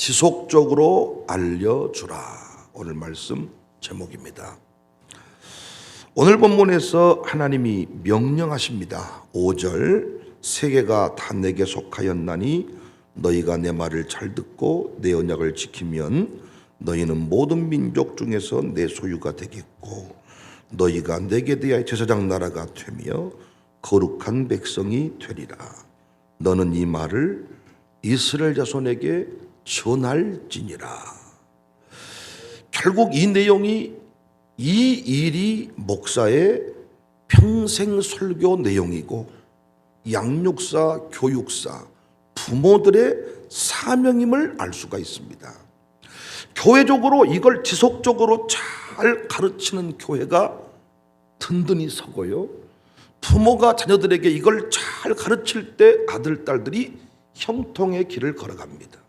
지속적으로 알려주라. 오늘 말씀 제목입니다. 오늘 본문에서 하나님이 명령하십니다. 5절, 세계가 다 내게 속하였나니 너희가 내 말을 잘 듣고 내 언약을 지키면 너희는 모든 민족 중에서 내 소유가 되겠고 너희가 내게 대하여 제사장 나라가 되며 거룩한 백성이 되리라. 너는 이 말을 이스라엘 자손에게 전할지니라. 결국 이 내용이, 이 일이 목사의 평생 설교 내용이고 양육사, 교육사, 부모들의 사명임을 알 수가 있습니다. 교회적으로 이걸 지속적으로 잘 가르치는 교회가 든든히 서고요, 부모가 자녀들에게 이걸 잘 가르칠 때 아들, 딸들이 형통의 길을 걸어갑니다.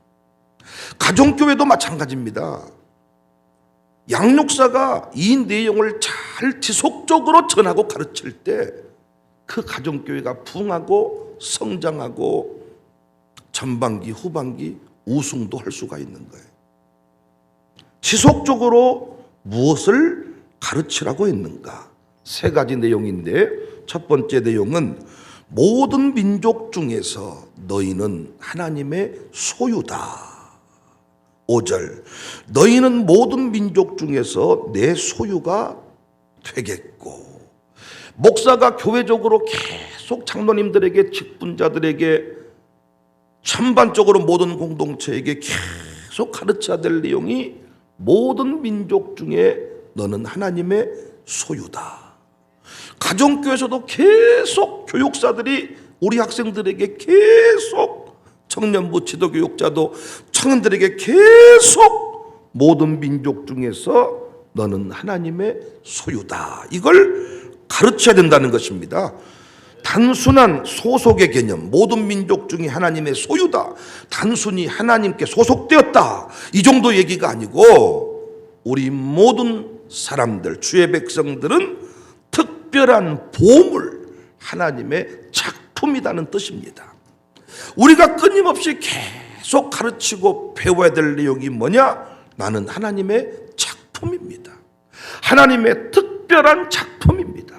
가정교회도 마찬가지입니다. 양육사가 이 내용을 잘 지속적으로 전하고 가르칠 때 그 가정교회가 부흥하고 성장하고 전반기, 후반기 우승도 할 수가 있는 거예요. 지속적으로 무엇을 가르치라고 했는가? 세 가지 내용인데, 첫 번째 내용은 모든 민족 중에서 너희는 하나님의 소유다. 5절, 너희는 모든 민족 중에서 내 소유가 되겠고. 목사가 교회적으로 계속 장로님들에게, 직분자들에게, 전반적으로 모든 공동체에게 계속 가르쳐야 될 내용이 모든 민족 중에 너는 하나님의 소유다. 가정교회에서도 계속 교육사들이 우리 학생들에게 계속, 청년부 지도교육자도 청년들에게 계속 모든 민족 중에서 너는 하나님의 소유다, 이걸 가르쳐야 된다는 것입니다. 단순한 소속의 개념, 모든 민족 중에 하나님의 소유다, 단순히 하나님께 소속되었다, 이 정도 얘기가 아니고 우리 모든 사람들, 주의 백성들은 특별한 보물, 하나님의 작품이라는 뜻입니다. 우리가 끊임없이 계속 가르치고 배워야 될 내용이 뭐냐? 나는 하나님의 작품입니다. 하나님의 특별한 작품입니다.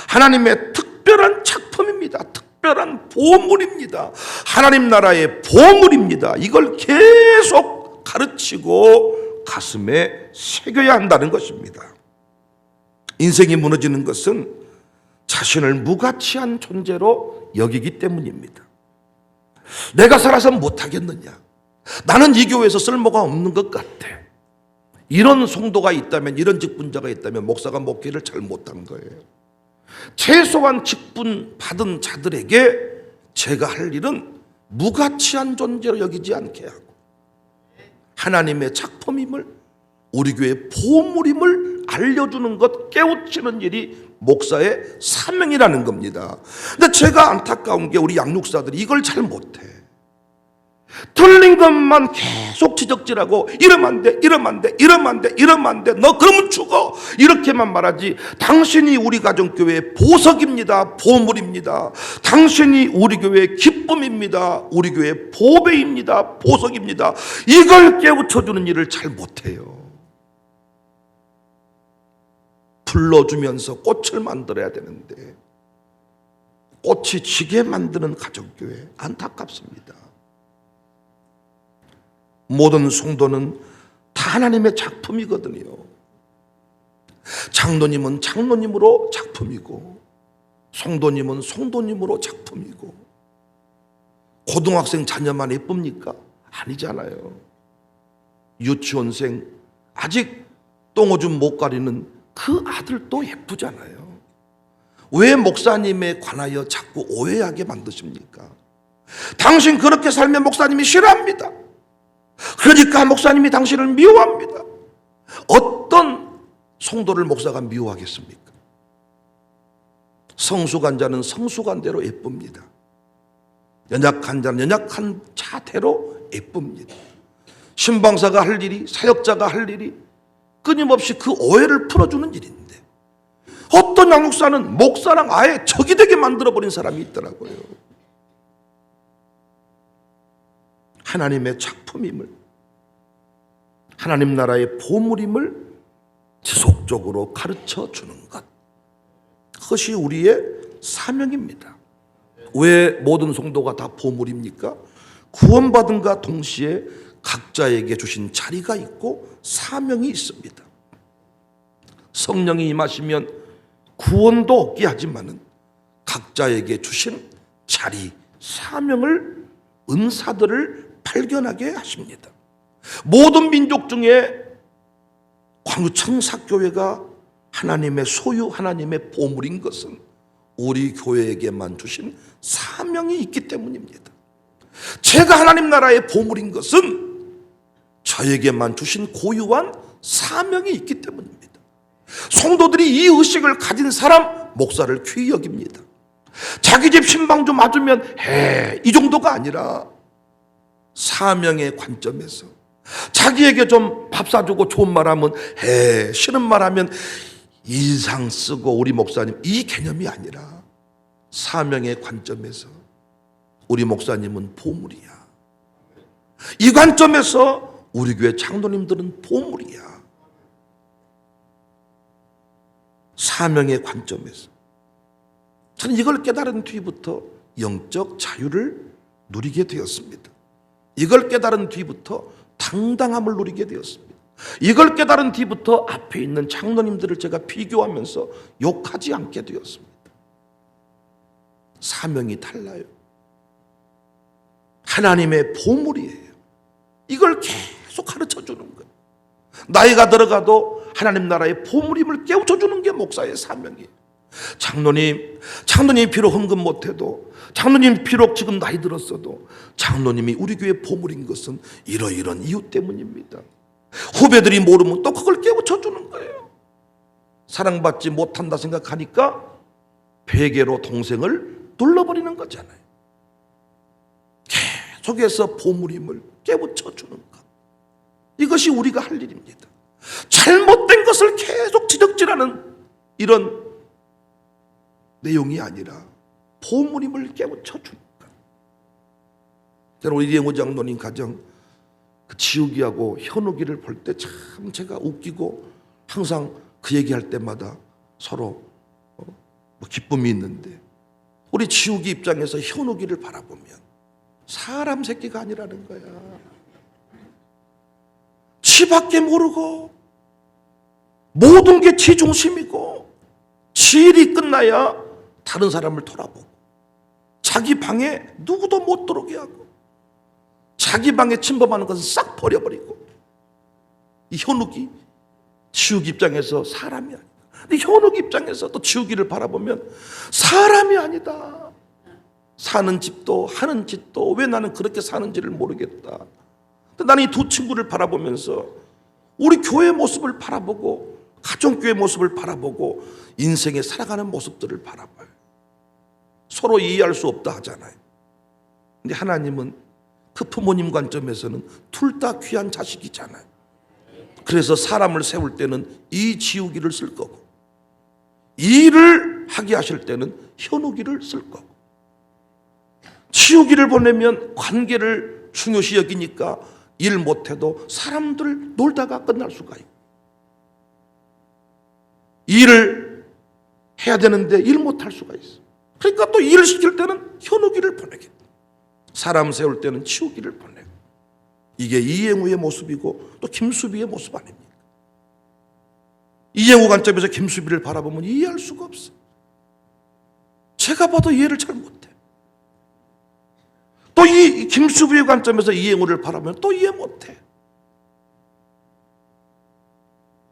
하나님의 특별한 작품입니다. 특별한 보물입니다. 하나님 나라의 보물입니다. 이걸 계속 가르치고 가슴에 새겨야 한다는 것입니다. 인생이 무너지는 것은 자신을 무가치한 존재로 여기기 때문입니다. 내가 살아서 못하겠느냐? 나는 이 교회에서 쓸모가 없는 것 같아. 이런 성도가 있다면, 이런 직분자가 있다면 목사가 목회를 잘 못한 거예요. 최소한 직분 받은 자들에게 제가 할 일은 무가치한 존재로 여기지 않게 하고 하나님의 작품임을, 우리 교회의 보물임을 알려주는 것, 깨우치는 일이 목사의 사명이라는 겁니다. 근데 제가 안타까운 게 우리 양육사들이 이걸 잘 못해. 틀린 것만 계속 지적질하고 이러면 안 돼, 이러면 안 돼, 이러면 안 돼, 이러면 안 돼, 너 그러면 죽어, 이렇게만 말하지, 당신이 우리 가정교회의 보석입니다, 보물입니다. 당신이 우리 교회의 기쁨입니다, 우리 교회의 보배입니다, 보석입니다. 이걸 깨우쳐주는 일을 잘 못해요. 불러주면서 꽃을 만들어야 되는데 꽃이 지게 만드는 가정교회, 안타깝습니다. 모든 성도는 다 하나님의 작품이거든요. 장로님은 장로님으로 작품이고, 성도님은 성도님으로 작품이고. 고등학생 자녀만 예쁩니까? 아니잖아요. 유치원생 아직 똥오줌 못 가리는 그 아들도 예쁘잖아요. 왜 목사님에 관하여 자꾸 오해하게 만드십니까? 당신 그렇게 살면 목사님이 싫어합니다. 그러니까 목사님이 당신을 미워합니다. 어떤 성도를 목사가 미워하겠습니까? 성숙한 자는 성숙한 대로 예쁩니다. 연약한 자는 연약한 자대로 예쁩니다. 신방사가 할 일이, 사역자가 할 일이 끊임없이 그 오해를 풀어주는 일인데, 어떤 양육사는 목사랑 아예 적이 되게 만들어버린 사람이 있더라고요. 하나님의 작품임을, 하나님 나라의 보물임을 지속적으로 가르쳐 주는 것. 그것이 우리의 사명입니다. 왜 모든 성도가 다 보물입니까? 구원받은과 동시에 각자에게 주신 자리가 있고 사명이 있습니다. 성령이 임하시면 구원도 얻게 하지만은 각자에게 주신 자리, 사명을, 은사들을 발견하게 하십니다. 모든 민족 중에 광유청사교회가 하나님의 소유, 하나님의 보물인 것은 우리 교회에게만 주신 사명이 있기 때문입니다. 제가 하나님 나라의 보물인 것은 저에게만 주신 고유한 사명이 있기 때문입니다. 성도들이 이 의식을 가진 사람, 목사를 귀히 여깁니다. 자기 집 신방 좀 와주면 이 정도가 아니라 사명의 관점에서 자기에게 좀 밥 사주고 좋은 말하면 싫은 말하면 인상 쓰고 우리 목사님, 이 개념이 아니라 사명의 관점에서 우리 목사님은 보물이야. 이 관점에서 우리 교회 장로님들은 보물이야. 사명의 관점에서. 저는 이걸 깨달은 뒤부터 영적 자유를 누리게 되었습니다. 이걸 깨달은 뒤부터 당당함을 누리게 되었습니다. 이걸 깨달은 뒤부터 앞에 있는 장로님들을 제가 비교하면서 욕하지 않게 되었습니다. 사명이 달라요. 하나님의 보물이에요. 이걸 계속 가르쳐주는 거예요. 나이가 들어가도 하나님 나라의 보물임을 깨우쳐주는 게 목사의 사명이에요. 장로님 비록 헌금 못해도, 장로님 비록 지금 나이 들었어도 장로님이 우리 교회 보물인 것은 이러이런 이유 때문입니다. 후배들이 모르면 또 그걸 깨우쳐주는 거예요. 사랑받지 못한다 생각하니까 베개로 동생을 눌러버리는 거잖아요. 계속해서 보물임을 깨우쳐주는 것. 이것이 우리가 할 일입니다. 잘못된 것을 계속 지적질하는 이런 내용이 아니라 보물임을 깨우쳐주는 것. 저는 우리 이행호 장로님 가정 그 지우기하고 현욱이를 볼 때 참 제가 웃기고 항상 그 얘기할 때마다 서로 기쁨이 있는데, 우리 지우기 입장에서 현욱이를 바라보면 사람 새끼가 아니라는 거야. 지밖에 모르고 모든 게 지 중심이고 지 일이 끝나야 다른 사람을 돌아보고 자기 방에 누구도 못 들어오게 하고 자기 방에 침범하는 것은 싹 버려버리고, 이 현욱이 지우기 입장에서 사람이 아니다. 근데 현욱이 입장에서 또 지우기를 바라보면 사람이 아니다. 사는 집도 하는 짓도 왜 나는 그렇게 사는지를 모르겠다. 근데 나는 이 두 친구를 바라보면서 우리 교회 모습을 바라보고 가정교회 모습을 바라보고 인생에 살아가는 모습들을 바라봐요. 서로 이해할 수 없다 하잖아요. 근데 하나님은 그 부모님 관점에서는 둘 다 귀한 자식이잖아요. 그래서 사람을 세울 때는 이 지우기를 쓸 거고, 이 일을 하게 하실 때는 현우기를 쓸 거고, 지우기를 보내면 관계를 중요시 여기니까 일 못해도 사람들 놀다가 끝날 수가 있고, 일을 해야 되는데 일 못할 수가 있어. 그러니까 또 일을 시킬 때는 현우기를 보내겠다. 사람 세울 때는 치우기를 보내고. 이게 이행우의 모습이고 또 김수비의 모습 아닙니까? 이행우 관점에서 김수비를 바라보면 이해할 수가 없어. 제가 봐도 이해를 잘 못해. 또 이 김수비의 관점에서 이행우를 바라보면 또 이해 못해.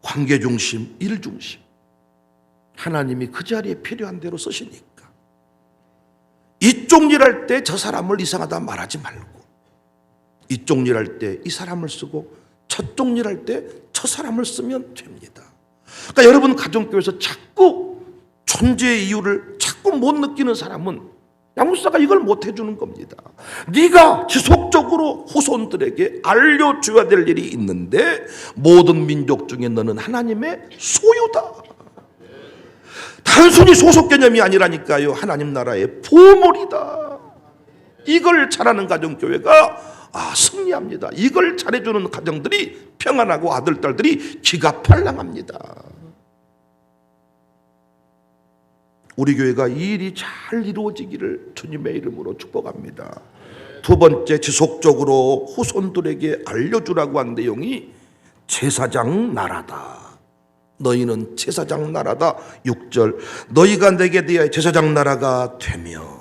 관계 중심, 일 중심. 하나님이 그 자리에 필요한 대로 쓰시니까 이쪽 일 할 때 저 사람을 이상하다 말하지 말고, 이쪽 일 할 때 이 사람을 쓰고 저쪽 일 할 때 저 사람을 쓰면 됩니다. 그러니까 여러분 가정교회에서 자꾸 존재의 이유를 자꾸 못 느끼는 사람은 양육사가 이걸 못 해주는 겁니다. 네가 지속적으로 후손들에게 알려줘야 될 일이 있는데 모든 민족 중에 너는 하나님의 소유다. 단순히 소속 개념이 아니라니까요. 하나님 나라의 보물이다. 이걸 잘하는 가정교회가 승리합니다. 이걸 잘해주는 가정들이 평안하고 아들, 딸들이 기가팔랑합니다. 우리 교회가 이 일이 잘 이루어지기를 주님의 이름으로 축복합니다. 두 번째, 지속적으로 후손들에게 알려주라고 한 내용이 제사장 나라다. 너희는 제사장 나라다. 6절, 너희가 내게 대하여 제사장 나라가 되며.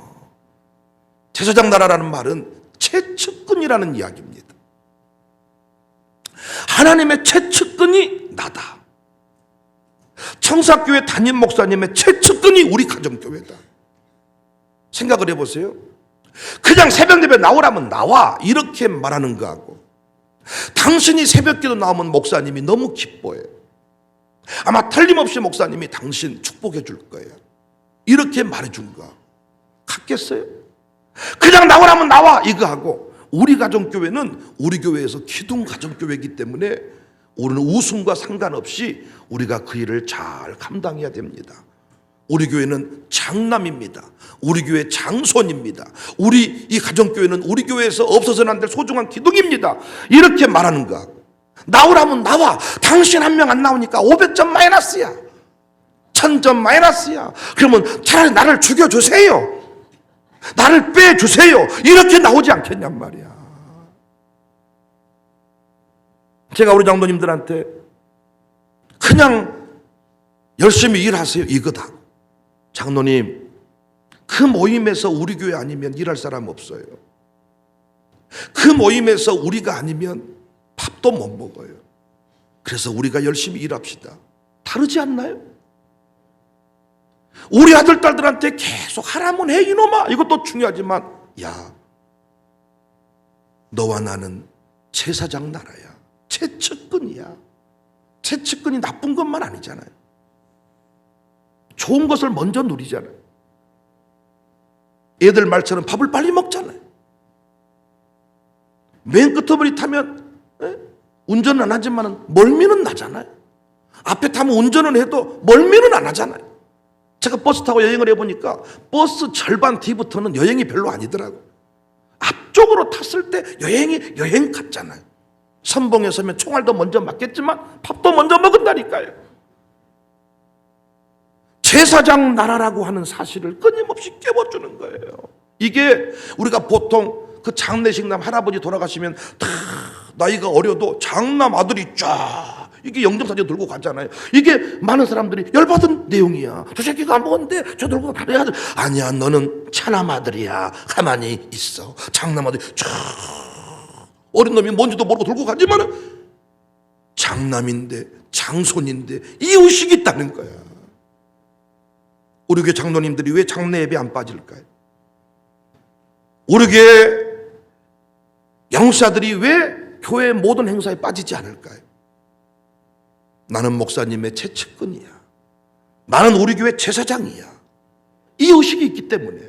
제사장 나라라는 말은 채측근이라는 이야기입니다. 하나님의 채측근이 나다. 청사교회 담임 목사님의 채측근이 우리 가정교회다. 생각을 해보세요. 그냥 새벽예배 나오라면 나와 이렇게 말하는 거하고, 당신이 새벽기도 나오면 목사님이 너무 기뻐해요. 아마 틀림없이 목사님이 당신 축복해 줄 거예요. 이렇게 말해준 거 같겠어요? 그냥 나오라면 나와 이거 하고, 우리 가정교회는 우리 교회에서 기둥 가정교회이기 때문에 우리는 웃음과 상관없이 우리가 그 일을 잘 감당해야 됩니다. 우리 교회는 장남입니다. 우리 교회 장손입니다. 우리 이 가정교회는 우리 교회에서 없어서는 안 될 소중한 기둥입니다. 이렇게 말하는 거. 나오라면 나와. 당신 한 명 안 나오니까 500점 마이너스야. 1000점 마이너스야. 그러면 차라리 나를 죽여주세요. 나를 빼주세요. 이렇게 나오지 않겠냔 말이야. 제가 우리 장로님들한테 그냥 열심히 일하세요 이거다. 장로님, 그 모임에서 우리 교회 아니면 일할 사람 없어요. 그 모임에서 우리가 아니면 밥도 못 먹어요. 그래서 우리가 열심히 일합시다. 다르지 않나요? 우리 아들, 딸들한테 계속 하라면 해 이놈아. 이것도 중요하지만, 야, 너와 나는 제사장 나라야. 채측근이야. 채측근이 나쁜 것만 아니잖아요. 좋은 것을 먼저 누리잖아요. 애들 말처럼 밥을 빨리 먹잖아요. 맨 끝머리 타면 운전은 안 하지만 멀미는 나잖아요. 앞에 타면 운전은 해도 멀미는 안 하잖아요. 제가 버스 타고 여행을 해보니까 버스 절반 뒤부터는 여행이 별로 아니더라고요. 앞쪽으로 탔을 때 여행이 여행 같잖아요. 선봉에 서면 총알도 먼저 맞겠지만 밥도 먼저 먹은다니까요. 제사장 나라라고 하는 사실을 끊임없이 깨워주는 거예요. 이게 우리가 보통 그 장례식남 할아버지 돌아가시면 다 나이가 어려도 장남 아들이 쫙 이게 영정사진 들고 가잖아요. 이게 많은 사람들이 열받은 내용이야. 저 새끼가 안 먹었는데 저 들고 가야 돼. 아니야, 너는 차남 아들이야. 가만히 있어. 장남 아들이 쫙 어린 놈이 뭔지도 모르고 들고 가지만 장남인데 장손인데 이유식이 있다는 거야. 우리 교회 장로님들이 왜 장례 예배 안 빠질까요? 우리 교회 영사들이 왜 교회 모든 행사에 빠지지 않을까요? 나는 목사님의 채측근이야. 나는 우리 교회 제사장이야. 이 의식이 있기 때문에.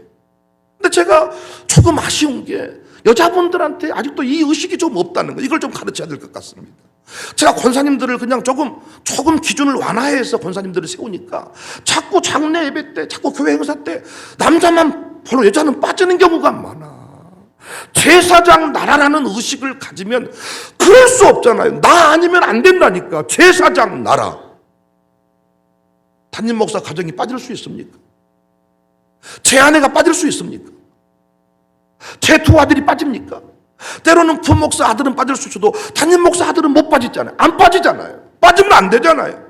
근데 제가 조금 아쉬운 게 여자분들한테 아직도 이 의식이 좀 없다는 거. 이걸 좀 가르쳐야 될 것 같습니다. 제가 권사님들을 그냥 조금 기준을 완화해서 권사님들을 세우니까 자꾸 장례 예배 때, 자꾸 교회 행사 때 남자만 별로 여자는 빠지는 경우가 많아. 제사장 나라라는 의식을 가지면 그럴 수 없잖아요. 나 아니면 안 된다니까. 제사장 나라. 담임 목사 가정이 빠질 수 있습니까? 제 아내가 빠질 수 있습니까? 제 두 아들이 빠집니까? 때로는 부목사 아들은 빠질 수 있어도 담임 목사 아들은 못 빠지잖아요. 안 빠지잖아요. 빠지면 안 되잖아요.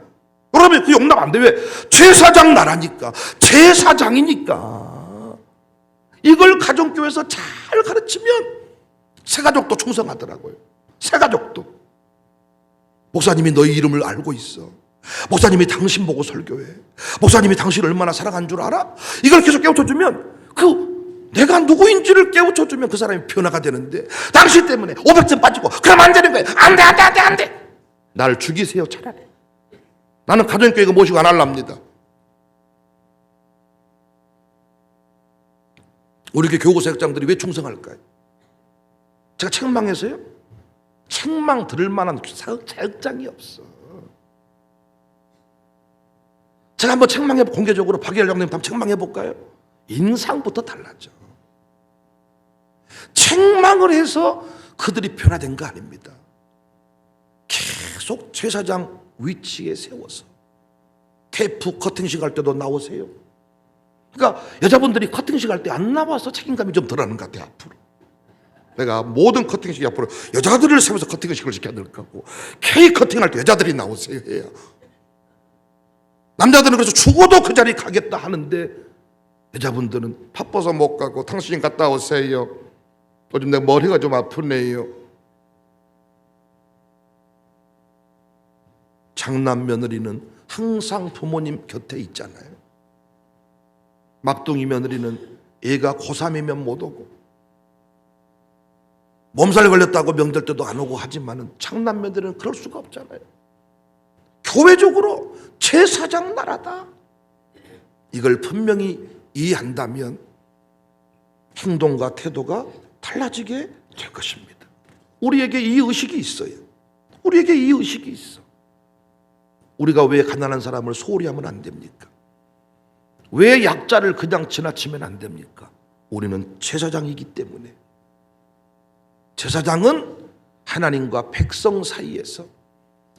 그러면 그 용납 안 돼. 왜? 제사장 나라니까. 제사장이니까. 이걸 가정교회에서 잘 가르치면 새가족도 충성하더라고요. 새가족도. 목사님이 너희 이름을 알고 있어. 목사님이 당신 보고 설교해. 목사님이 당신을 얼마나 사랑한 줄 알아? 이걸 계속 깨우쳐주면 내가 누구인지를 깨우쳐주면 그 사람이 변화가 되는데, 당신 때문에 500점 빠지고 그러면 안 되는 거예요. 안 돼. 나를 죽이세요 차라리. 나는 가정교회가 모시고 안 할랍니다. 우리 교구사역장들이 왜 충성할까요? 제가 책망해서요? 책망 들을 만한 사역장이 없어. 제가 한번 공개적으로 박예열 장로님 한번 책망해볼까요? 인상부터 달라져. 책망을 해서 그들이 변화된 거 아닙니다. 계속 제사장 위치에 세워서 테이프 커팅식 할 때도 나오세요. 그러니까 여자분들이 커팅식 할 때 안 나와서 책임감이 좀 덜하는 것 같아요. 앞으로 내가 모든 커팅식이 앞으로 여자들을 세워서 커팅식을 시켜야 될 거고, 케이크 커팅할 때 여자들이 나오세요 해야. 남자들은 그래서 죽어도 그 자리에 가겠다 하는데 여자분들은 바빠서 못 가고 당신 갔다 오세요. 요즘 내 머리가 좀 아프네요. 장남 며느리는 항상 부모님 곁에 있잖아요. 막둥이 며느리는 애가 고3이면 못 오고 몸살 걸렸다고 명절 때도 안 오고 하지만은 장남 며느리는 그럴 수가 없잖아요. 교회적으로 제사장 나라다. 이걸 분명히 이해한다면 행동과 태도가 달라지게 될 것입니다. 우리에게 이 의식이 있어요. 우리에게 이 의식이 있어. 우리가 왜 가난한 사람을 소홀히 하면 안 됩니까? 왜 약자를 그냥 지나치면 안 됩니까? 우리는 제사장이기 때문에. 제사장은 하나님과 백성 사이에서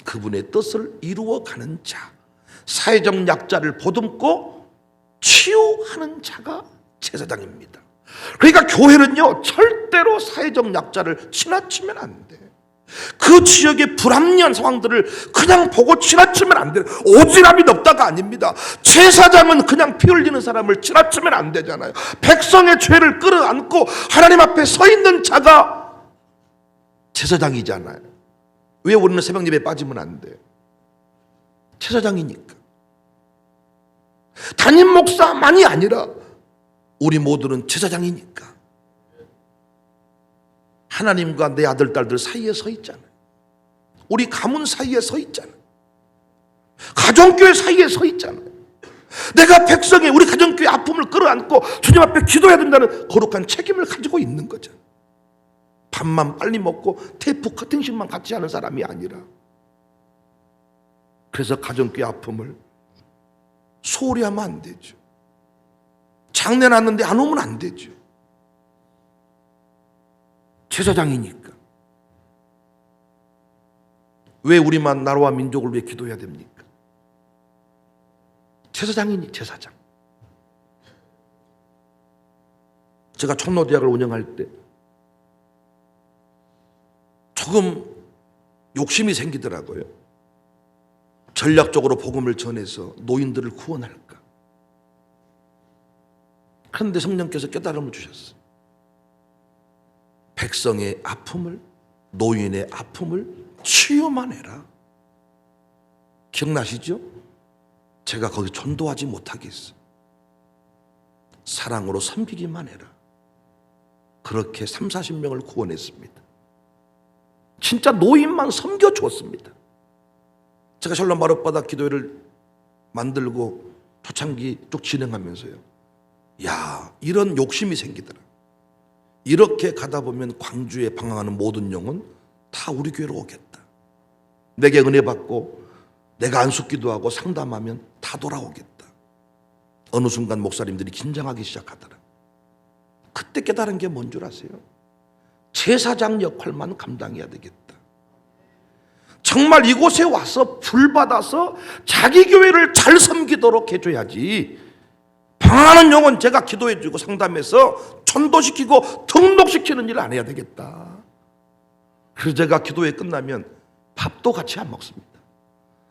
그분의 뜻을 이루어가는 자, 사회적 약자를 보듬고 치유하는 자가 제사장입니다. 그러니까 교회는요, 절대로 사회적 약자를 지나치면 안 돼. 그 지역의 불합리한 상황들을 그냥 보고 지나치면 안 돼요. 오지랖이 넓다가 아닙니다. 제사장은 그냥 피 흘리는 사람을 지나치면 안 되잖아요. 백성의 죄를 끌어안고 하나님 앞에 서 있는 자가 제사장이잖아요. 왜 우리는 새벽 예배에 빠지면 안 돼요? 제사장이니까. 담임 목사만이 아니라 우리 모두는 제사장이니까. 하나님과 내 아들, 딸들 사이에 서 있잖아요. 우리 가문 사이에 서 있잖아요. 가정교회 사이에 서 있잖아요. 내가 백성의 우리 가정교회 아픔을 끌어안고 주님 앞에 기도해야 된다는 거룩한 책임을 가지고 있는 거죠. 밥만 빨리 먹고 테이프 커팅식만 같이 하는 사람이 아니라. 그래서 가정교회 아픔을 소홀히 하면 안 되죠. 장례 났는데 안 오면 안 되죠. 제사장이니까. 왜 우리만 나라와 민족을 위해 기도해야 됩니까? 제사장이니 제사장. 제가 총로대학을 운영할 때 조금 욕심이 생기더라고요. 전략적으로 복음을 전해서 노인들을 구원할까. 그런데 성령께서 깨달음을 주셨어요. 백성의 아픔을, 노인의 아픔을 치유만 해라. 기억나시죠? 제가 거기 전도하지 못하겠어. 사랑으로 섬기기만 해라. 그렇게 30-40명을 구원했습니다. 진짜 노인만 섬겨주었습니다. 제가 샬롬 마룻바닥 기도회를 만들고 초창기 쭉 진행하면서요, 야, 이런 욕심이 생기더라. 이렇게 가다 보면 광주에 방황하는 모든 영혼 다 우리 교회로 오겠다. 내게 은혜 받고 내가 안숙기도 하고 상담하면 다 돌아오겠다. 어느 순간 목사님들이 긴장하기 시작하더라. 그때 깨달은 게 뭔 줄 아세요? 제사장 역할만 감당해야 되겠다. 정말 이곳에 와서 불받아서 자기 교회를 잘 섬기도록 해줘야지, 방황하는 영혼 제가 기도해주고 상담해서 전도시키고 등록시키는 일을 안 해야 되겠다. 그래서 제가 기도회 끝나면 밥도 같이 안 먹습니다.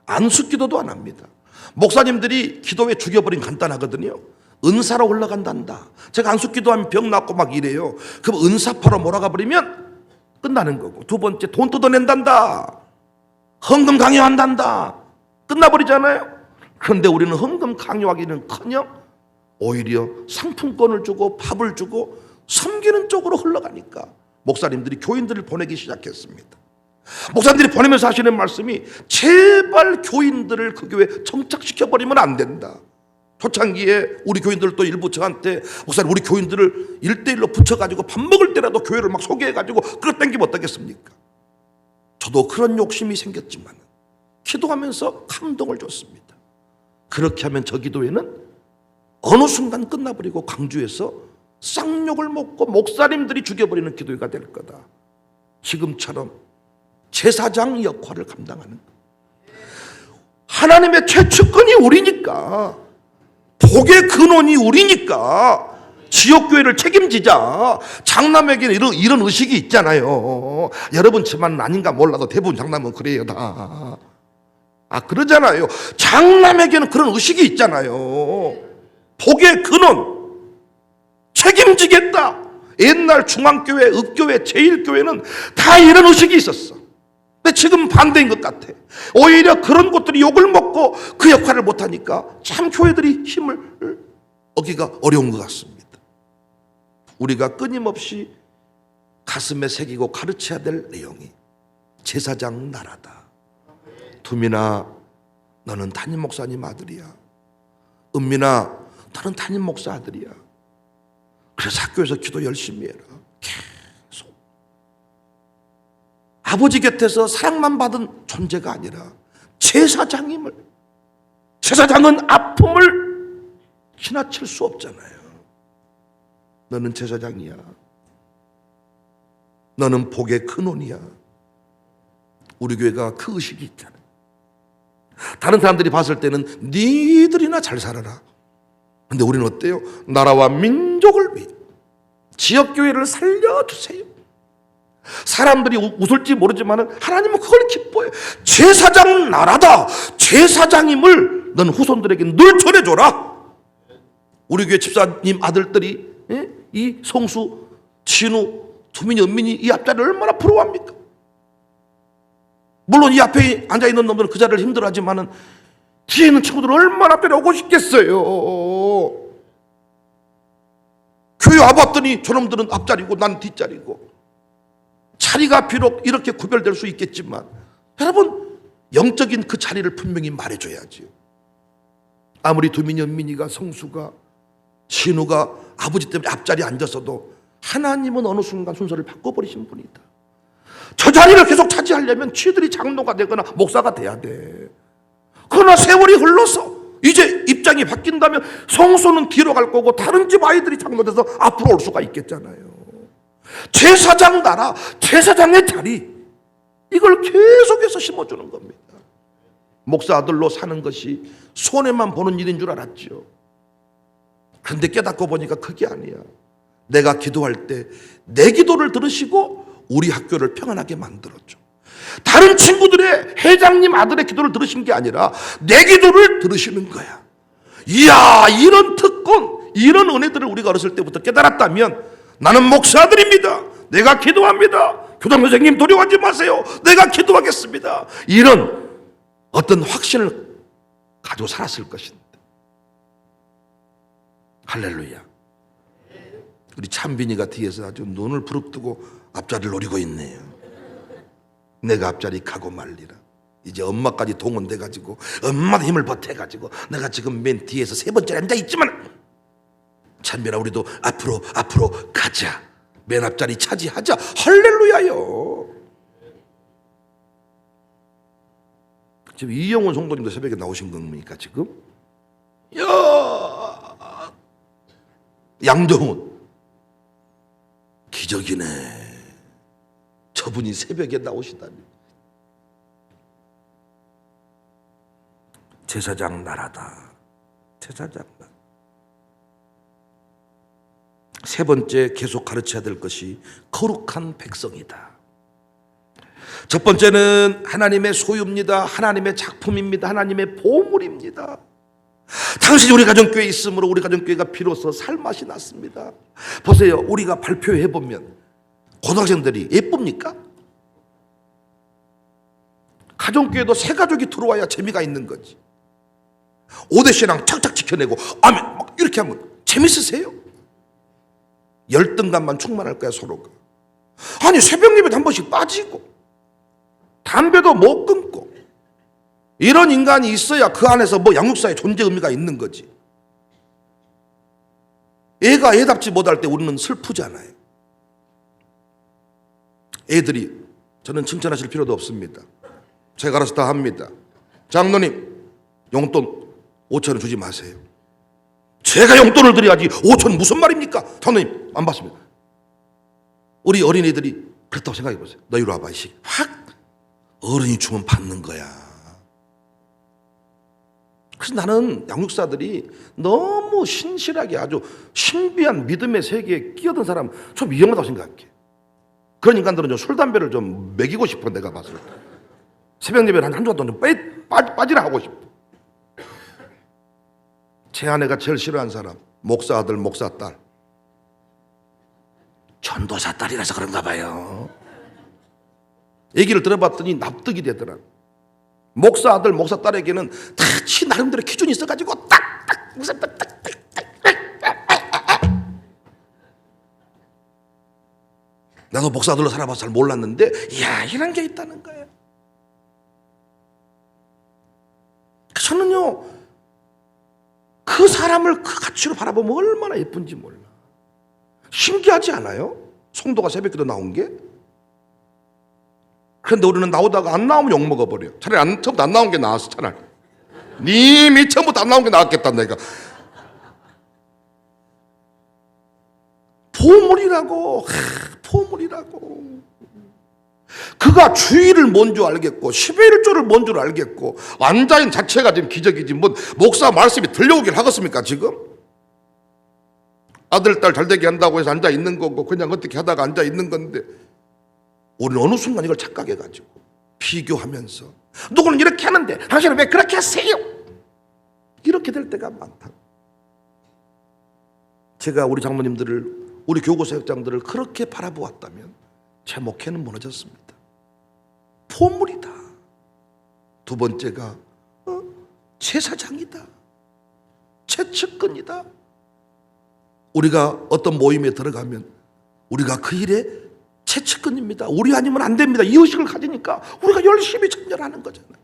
안숙기도도 안 합니다. 목사님들이 기도회 죽여버리면 간단하거든요. 은사로 올라간단다. 제가 안숙기도하면 병 낫고 막 이래요. 그럼 은사파로 몰아가 버리면 끝나는 거고, 두 번째 돈 뜯어낸단다. 헌금 강요한단다. 끝나버리잖아요. 그런데 우리는 헌금 강요하기는커녕 오히려 상품권을 주고 밥을 주고 섬기는 쪽으로 흘러가니까 목사님들이 교인들을 보내기 시작했습니다. 목사님들이 보내면서 하시는 말씀이 제발 교인들을 그 교회에 정착시켜버리면 안 된다. 초창기에 우리 교인들도 일부 저한테 목사님 우리 교인들을 1대1로 붙여가지고 밥 먹을 때라도 교회를 막 소개해가지고 끌어당기면 어떻겠습니까? 저도 그런 욕심이 생겼지만 기도하면서 감동을 줬습니다. 그렇게 하면 저 기도회는 어느 순간 끝나버리고 광주에서 쌍욕을 먹고 목사님들이 죽여버리는 기도회가 될 거다. 지금처럼 제사장 역할을 감당하는 거예요. 하나님의 최측근이 우리니까, 복의 근원이 우리니까 지역교회를 책임지자. 장남에게는 이런 의식이 있잖아요. 여러분 집안은 아닌가 몰라도 대부분 장남은 그래요 다. 그러잖아요. 장남에게는 그런 의식이 있잖아요. 복의 근원 책임지겠다. 옛날 중앙교회, 읍교회, 제1교회는 다 이런 의식이 있었어. 근데 지금 반대인 것 같아. 오히려 그런 곳들이 욕을 먹고 그 역할을 못하니까 참 교회들이 힘을 얻기가 어려운 것 같습니다. 우리가 끊임없이 가슴에 새기고 가르쳐야 될 내용이 제사장 나라다. 두민아, 너는 담임 목사님 아들이야. 은민아, 너는 담임 목사 아들이야. 그래서 학교에서 기도 열심히 해라. 계속. 아버지 곁에서 사랑만 받은 존재가 아니라 제사장임을. 제사장은 아픔을 지나칠 수 없잖아요. 너는 제사장이야. 너는 복의 근원이야. 우리 교회가 그 의식이 있잖아. 다른 사람들이 봤을 때는 니들이나 잘 살아라. 근데 우리는 어때요? 나라와 민족을 위해 지역교회를 살려주세요. 사람들이 웃을지 모르지만 하나님은 그걸 기뻐해요. 제사장 나라다. 제사장임을 넌 후손들에게 늘 전해줘라. 우리 교회 집사님 아들들이 이 성수, 진우, 두민이, 은민이 이 앞자리를 얼마나 부러워합니까? 물론 이 앞에 앉아있는 놈들은 그 자리를 힘들어하지만 뒤에 있는 친구들은 얼마나 앞자리에 오고 싶겠어요. 교회 와봤더니 저놈들은 앞자리고 난 뒷자리고. 자리가 비록 이렇게 구별될 수 있겠지만 여러분, 영적인 그 자리를 분명히 말해줘야지요. 아무리 두민이, 은민이가, 성수가, 진우가 아버지 때문에 앞자리에 앉았어도 하나님은 어느 순간 순서를 바꿔버리신 분이다. 저 자리를 계속 차지하려면 쥐들이 장로가 되거나 목사가 돼야 돼. 그러나 세월이 흘러서 이제 입장이 바뀐다면 성소는 뒤로 갈 거고 다른 집 아이들이 장로 돼서 앞으로 올 수가 있겠잖아요. 제사장 나라, 제사장의 자리, 이걸 계속해서 심어주는 겁니다. 목사 아들로 사는 것이 손해만 보는 일인 줄 알았죠. 그런데 깨닫고 보니까 그게 아니야. 내가 기도할 때 내 기도를 들으시고 우리 학교를 평안하게 만들었죠. 다른 친구들의 회장님 아들의 기도를 들으신 게 아니라 내 기도를 들으시는 거야. 이야, 이런 특권, 이런 은혜들을 우리가 어렸을 때부터 깨달았다면 나는 목사들입니다. 내가 기도합니다. 교장 선생님 두려워하지 마세요. 내가 기도하겠습니다. 이런 어떤 확신을 가지고 살았을 것인데. 할렐루야. 우리 찬빈이가 뒤에서 아주 눈을 부릅뜨고 앞자리를 노리고 있네요. 내가 앞자리 가고 말리라. 이제 엄마까지 동원돼가지고 엄마도 힘을 보태가지고 내가 지금 맨 뒤에서 세 번째 앉아있지만 찬빈아, 우리도 앞으로 가자. 맨 앞자리 차지하자. 할렐루야요. 지금 이영훈 성도님도 새벽에 나오신 겁니까 지금? 야, 양정훈 기적이네. 저분이 새벽에 나오시다니. 제사장 나라다. 제사장 나라. 세 번째 계속 가르쳐야 될 것이 거룩한 백성이다. 첫 번째는 하나님의 소유입니다. 하나님의 작품입니다. 하나님의 보물입니다. 당신이 우리 가정교회에 있으므로 우리 가정교회가 비로소 살맛이 났습니다. 보세요. 우리가 발표해보면 고등학생들이 예쁩니까? 가정교회도 새 가족이 들어와야 재미가 있는 거지. 5대 신앙 착착 지켜내고 아멘 막 이렇게 하면 재밌으세요? 열등감만 충만할 거야 서로가. 아니 새벽 예배도 한 번씩 빠지고 담배도 못 끊고 이런 인간이 있어야 그 안에서 뭐 양육사의 존재 의미가 있는 거지. 애가 애답지 못할 때 우리는 슬프잖아요. 애들이, 저는 칭찬하실 필요도 없습니다. 제가 알아서 다 합니다. 장로님 용돈 5,000원 주지 마세요. 제가 용돈을 드려야지 5,000원 무슨 말입니까? 장로님 안 받습니다. 우리 어린이들이 그렇다고 생각해 보세요. 너 이리 와봐, 이씨. 확 어른이 주면 받는 거야. 그래서 나는 양육사들이 너무 신실하게 아주 신비한 믿음의 세계에 끼어든 사람 좀 위험하다고 생각해. 그런 인간들은 좀 술, 담배를 좀 먹이고 싶어, 내가 봤을 때. 새벽 예배를 한 주간 동안 좀 빠지라 하고 싶어. 제 아내가 제일 싫어하는 사람, 목사 아들, 목사 딸. 전도사 딸이라서 그런가 봐요. 얘기를 들어봤더니 납득이 되더라고. 목사 아들, 목사 딸에게는 다 지 나름대로 기준이 있어가지고 딱딱 나도 목사 아들로 살아봐서 잘 몰랐는데 이야, 이런 게 있다는 거예요. 저는요, 그 사람을 그 가치로 바라보면 얼마나 예쁜지 몰라. 신기하지 않아요? 성도가 새벽기도 나온 게. 그런데 우리는 나오다가 안 나오면 욕먹어버려. 차라리 처음부터 안 나온 게 나았어. 차라리 님이 처음부터 안 나온 게 나았겠다. 내가 보물이라고. 보물이라고. 그가 주일을 뭔 줄 알겠고 11조를 뭔 줄 알겠고 앉아있는 자체가 지금 기적이지 뭐 목사 말씀이 들려오길 하겠습니까 지금? 아들 딸 잘되게 한다고 해서 앉아있는 거고 그냥 어떻게 하다가 앉아있는 건데 우리는 어느 순간 이걸 착각해가지고 비교하면서 누구는 이렇게 하는데 당신은 왜 그렇게 하세요? 이렇게 될 때가 많다. 제가 우리 장모님들을 우리 교구 사역장들을 그렇게 바라보았다면 제 목회는 무너졌습니다. 보물이다. 두 번째가 제사장이다. 최측근이다. 우리가 어떤 모임에 들어가면 우리가 그 일에 최측근입니다. 우리 아니면 안 됩니다. 이 의식을 가지니까 우리가 열심히 참여하는 거잖아요.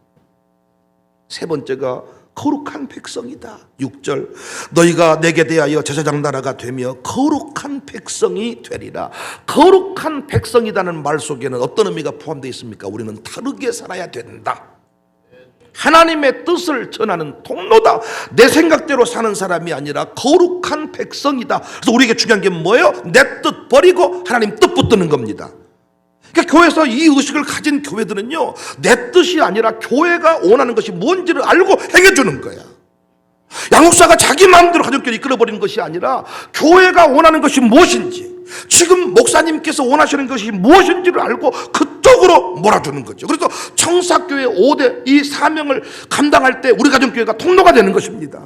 세 번째가 거룩한 백성이다. 6절 너희가 내게 대하여 제사장 나라가 되며 거룩한 백성이 되리라. 거룩한 백성이라는 말 속에는 어떤 의미가 포함되어 있습니까? 우리는 다르게 살아야 된다. 하나님의 뜻을 전하는 통로다. 내 생각대로 사는 사람이 아니라 거룩한 백성이다. 그래서 우리에게 중요한 게 뭐예요? 내 뜻 버리고 하나님 뜻 붙드는 겁니다. 그러니까 교회에서 이 의식을 가진 교회들은요, 내 뜻이 아니라 교회가 원하는 것이 뭔지를 알고 행해주는 거야. 양육사가 자기 마음대로 가족끼리 이끌어버리는 것이 아니라 교회가 원하는 것이 무엇인지, 지금 목사님께서 원하시는 것이 무엇인지를 알고 그쪽으로 몰아주는 거죠. 그래서 청사교회 5대 이 사명을 감당할 때 우리 가정교회가 통로가 되는 것입니다.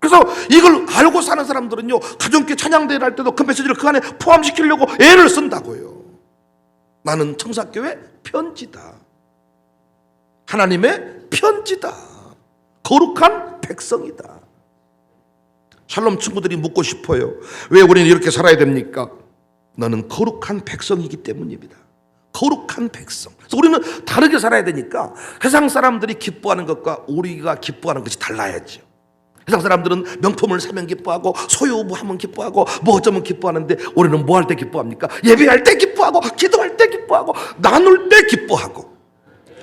그래서 이걸 알고 사는 사람들은요, 가정교회 찬양대회를 할 때도 그 메시지를 그 안에 포함시키려고 애를 쓴다고요. 나는 청사교회 편지다. 하나님의 편지다. 거룩한 백성이다. 샬롬 친구들이 묻고 싶어요. 왜 우리는 이렇게 살아야 됩니까? 너는 거룩한 백성이기 때문입니다. 거룩한 백성. 그래서 우리는 다르게 살아야 되니까 세상 사람들이 기뻐하는 것과 우리가 기뻐하는 것이 달라야죠. 세상 사람들은 명품을 사면 기뻐하고 소유하면 기뻐하고 뭐 어쩌면 기뻐하는데 우리는 뭐 할 때 기뻐합니까? 예배할 때 기뻐하고 기도할 때 기뻐하고 나눌 때 기뻐하고.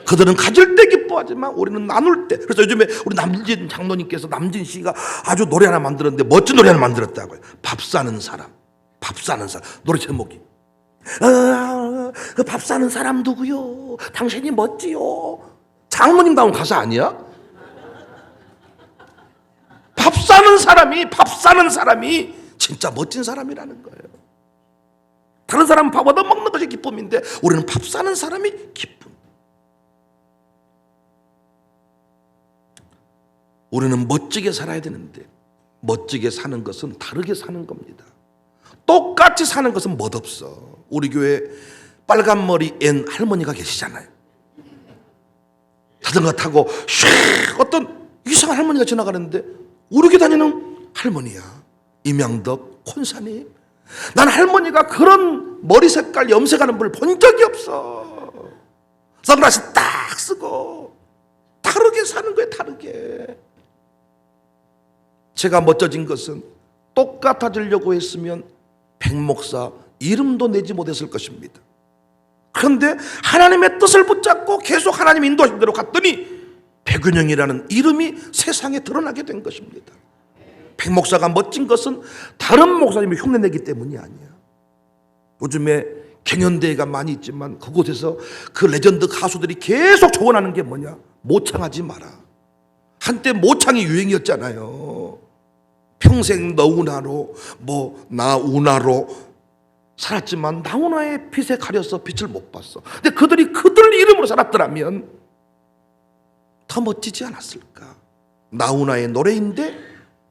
그들은 가질 때 기뻐하지만 우리는 나눌 때. 그래서 요즘에 우리 남진 장로님께서 남진 씨가 아주 노래 하나 만들었는데 멋진 노래 하나 만들었다고요. 밥 사는 사람. 밥 사는 사람. 노래 제목이 그 밥 사는 사람 누구요? 당신이 멋지요. 장로님 다운 가사 아니야? 밥 사는 사람이 진짜 멋진 사람이라는 거예요. 다른 사람은 밥 얻어 먹는 것이 기쁨인데 우리는 밥 사는 사람이 기쁨. 우리는 멋지게 살아야 되는데 멋지게 사는 것은 다르게 사는 겁니다. 똑같이 사는 것은 멋없어. 우리 교회 빨간 머리 앤 할머니가 계시잖아요. 자전거 타고 슉 어떤 이상한 할머니가 지나가는데 우리 교회 다니는 할머니야. 임양덕 콘사님. 난 할머니가 그런 머리 색깔 염색하는 분을 본 적이 없어. 선글라스 딱 쓰고 다르게 사는 거예요. 다르게. 제가 멋져진 것은 똑같아지려고 했으면 백목사 이름도 내지 못했을 것입니다. 그런데 하나님의 뜻을 붙잡고 계속 하나님 인도하신 대로 갔더니 백윤영이라는 이름이 세상에 드러나게 된 것입니다. 백목사가 멋진 것은 다른 목사님이 흉내내기 때문이 아니야. 요즘에 경연대회가 많이 있지만 그곳에서 그 레전드 가수들이 계속 조언하는 게 뭐냐? 모창하지 마라. 한때 모창이 유행이었잖아요. 평생 너우나로 나 우나로 살았지만 나우나의 빛에 가려서 빛을 못 봤어. 근데 그들 이름으로 살았더라면 더 멋지지 않았을까? 나우나의 노래인데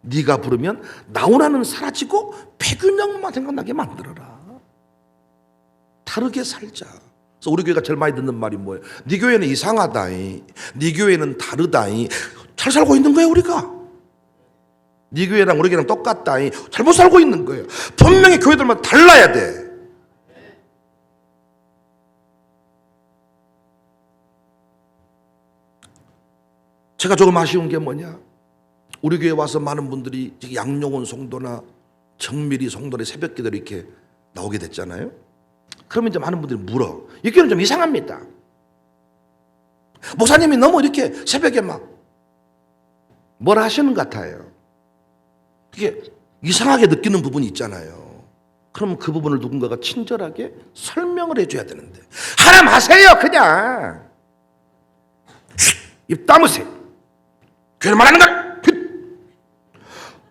네가 부르면 나우나는 사라지고 백윤영만 생각나게 만들어라. 다르게 살자. 그래서 우리 교회가 제일 많이 듣는 말이 뭐예요? 네 교회는 이상하다이, 네 교회는 다르다이. 잘 살고 있는 거예요 우리가. 네 교회랑 우리 교회랑 똑같다이. 잘못 살고 있는 거예요. 분명히 교회들마다 달라야 돼. 제가 조금 아쉬운 게 뭐냐? 우리 교회 와서 많은 분들이 양용원 성도나 정밀이 성도의 새벽기도 이렇게 나오게 됐잖아요. 그러면 이제 많은 분들이 물어. 이 교회는 좀 이상합니다. 목사님이 너무 이렇게 새벽에 막 뭐라 하시는 것 같아요. 이게 이상하게 느끼는 부분이 있잖아요. 그럼 그 부분을 누군가가 친절하게 설명을 해줘야 되는데 하나님 하세요 그냥. 입 다무세요. 교회를 말하는 걸.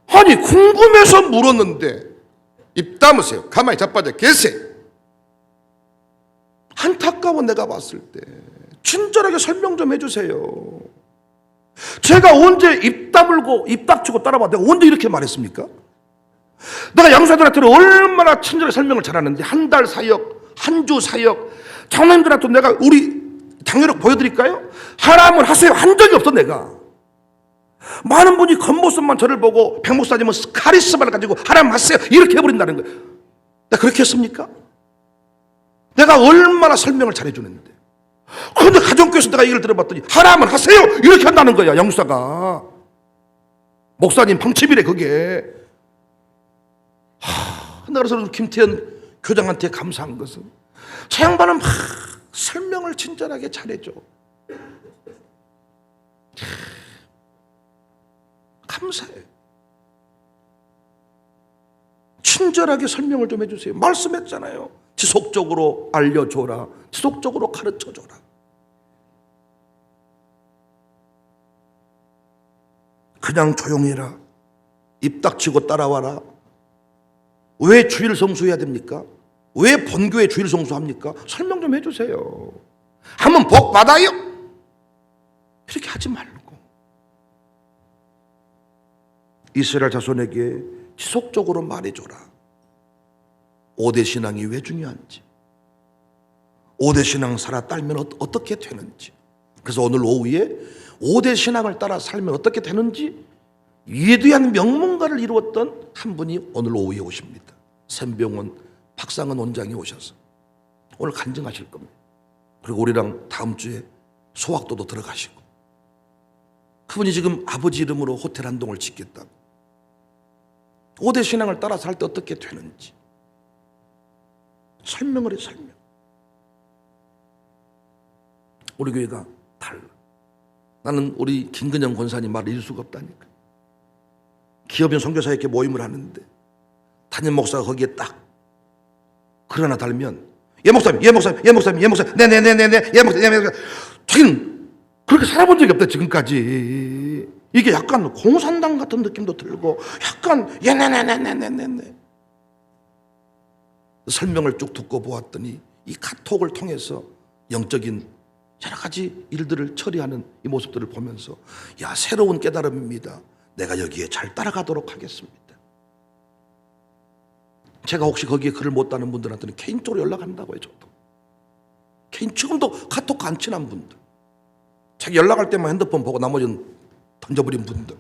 아니 궁금해서 물었는데 입 다무세요. 가만히 자빠져 계세요. 안타까워. 내가 봤을 때 친절하게 설명 좀 해주세요. 제가 언제 입 다물고 입 닥치고 따라봐 내가 언제 이렇게 말했습니까? 내가 양수사들한테는 얼마나 친절하게 설명을 잘하는데 한 달 사역, 한 주 사역, 장로님들한테 내가 우리 장로력 보여드릴까요? 하나님을 하세요 한 적이 없어. 내가 많은 분이 겉모습만 저를 보고 백 목사님은 카리스마를 가지고 하나님 하세요 이렇게 해버린다는 거예요. 내가 그렇게 했습니까? 내가 얼마나 설명을 잘해주는데. 그런데 가정교회에서 내가 얘기를 들어봤더니 하나님은 하세요 이렇게 한다는 거야. 영사가 목사님 방침이래 그게. 내가 그래서 김태현 교장한테 감사한 것은 저 양반은 막 설명을 친절하게 잘해줘. 감사해. 친절하게 설명을 좀 해주세요. 말씀했잖아요. 지속적으로 알려줘라. 지속적으로 가르쳐줘라. 그냥 조용히 해라. 입 닥치고 따라와라. 왜 주일 성수해야 됩니까? 왜 본교회 주일 성수합니까? 설명 좀 해주세요. 하면 복 받아요? 이렇게 하지 말고 이스라엘 자손에게 지속적으로 말해줘라. 5대 신앙이 왜 중요한지, 5대 신앙 살아 따르면 어떻게 되는지. 그래서 오늘 오후에 5대 신앙을 따라 살면 어떻게 되는지 위대한 명문가를 이루었던 한 분이 오늘 오후에 오십니다. 샘병원 박상은 원장이 오셔서 오늘 간증하실 겁니다. 그리고 우리랑 다음 주에 소학도도 들어가시고, 그분이 지금 아버지 이름으로 호텔 한 동을 짓겠다고, 5대 신앙을 따라 살 때 어떻게 되는지 설명을 해. 설명. 우리 교회가 달라. 나는 우리 김근영 권사님 말을 잊을 수가 없다니까. 기업인 선교사 이렇게 모임을 하는데 담임 목사가 거기에 딱 글 하나 달면 예 목사님, 예 목사님, 예 목사님, 예 목사님, 네네네네네, 예 목사님, 예 목사님. 자기는 그렇게 살아본 적이 없다 지금까지. 이게 약간 공산당 같은 느낌도 들고 약간 예 네네네네네네. 설명을 쭉 듣고 보았더니 이 카톡을 통해서 영적인 여러 가지 일들을 처리하는 이 모습들을 보면서 야, 새로운 깨달음입니다. 내가 여기에 잘 따라가도록 하겠습니다. 제가 혹시 거기에 글을 못 다는 분들한테는 개인적으로 연락한다고요. 저도 개인, 지금도 카톡 안 친한 분들, 자기 연락할 때만 핸드폰 보고 나머지는 던져버린 분들,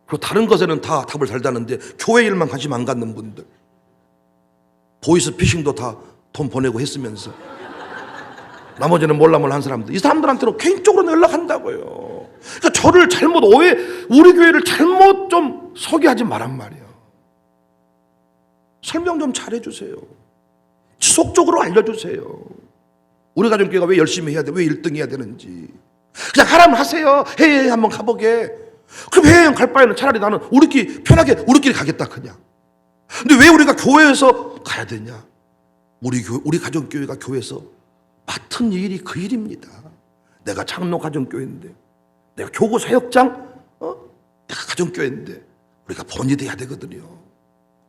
그리고 다른 것에는 다 답을 잘 다는데 교회 일만 관심 안 갖는 분들, 보이스 피싱도 다 돈 보내고 했으면서 나머지는 몰라몰라 한 사람들, 이 사람들한테는 개인적으로 연락한다고요. 그러니까 저를 잘못 오해, 우리 교회를 잘못 좀 소개하지 말란 말이에요. 설명 좀 잘해주세요. 지속적으로 알려주세요. 우리 가정교회가 왜 열심히 해야 돼? 왜 1등 해야 되는지. 그냥 하라면 하세요. 해외 한번 가보게. 그럼 해외여행 갈 바에는 차라리 나는 우리끼리 편하게 우리끼리 가겠다 그냥. 근데 왜 우리가 교회에서 가야 되냐? 우리 가정교회가 교회에서 맡은 일이 그 일입니다. 내가 장로 가정교회인데, 내가 교구 사역장, 내가 가정교회인데 우리가 본이 돼야 되거든요.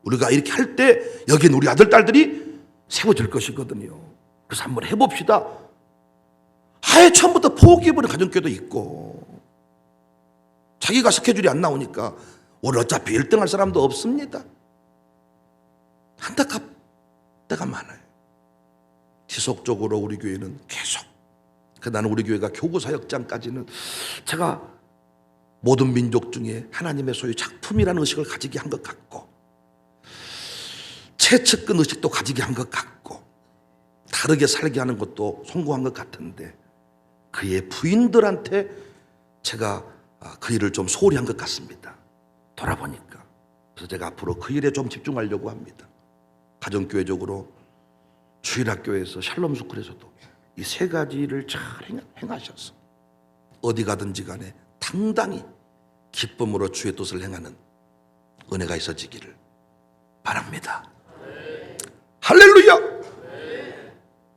우리가 이렇게 할 때 여기는 우리 아들 딸들이 세워질 것이거든요. 그래서 한번 해봅시다. 아예 처음부터 포기해버린 가정교회도 있고, 자기가 스케줄이 안 나오니까 오늘 어차피 1등 할 사람도 없습니다. 안타깝 때가 많아요. 지속적으로 우리 교회는 계속, 나는 우리 교회가 교구 사역장까지는 제가 모든 민족 중에 하나님의 소유 작품이라는 의식을 가지게 한 것 같고, 최측근 의식도 가지게 한 것 같고, 다르게 살게 하는 것도 성공한 것 같은데, 그의 부인들한테 제가 그 일을 좀 소홀히 한 것 같습니다. 돌아보니까. 그래서 제가 앞으로 그 일에 좀 집중하려고 합니다. 가정교회적으로 주일학교에서 샬롬 스쿨에서도 이 세 가지를 잘 행하셔서 어디 가든지 간에 당당히 기쁨으로 주의 뜻을 행하는 은혜가 있어지기를 바랍니다. 할렐루야!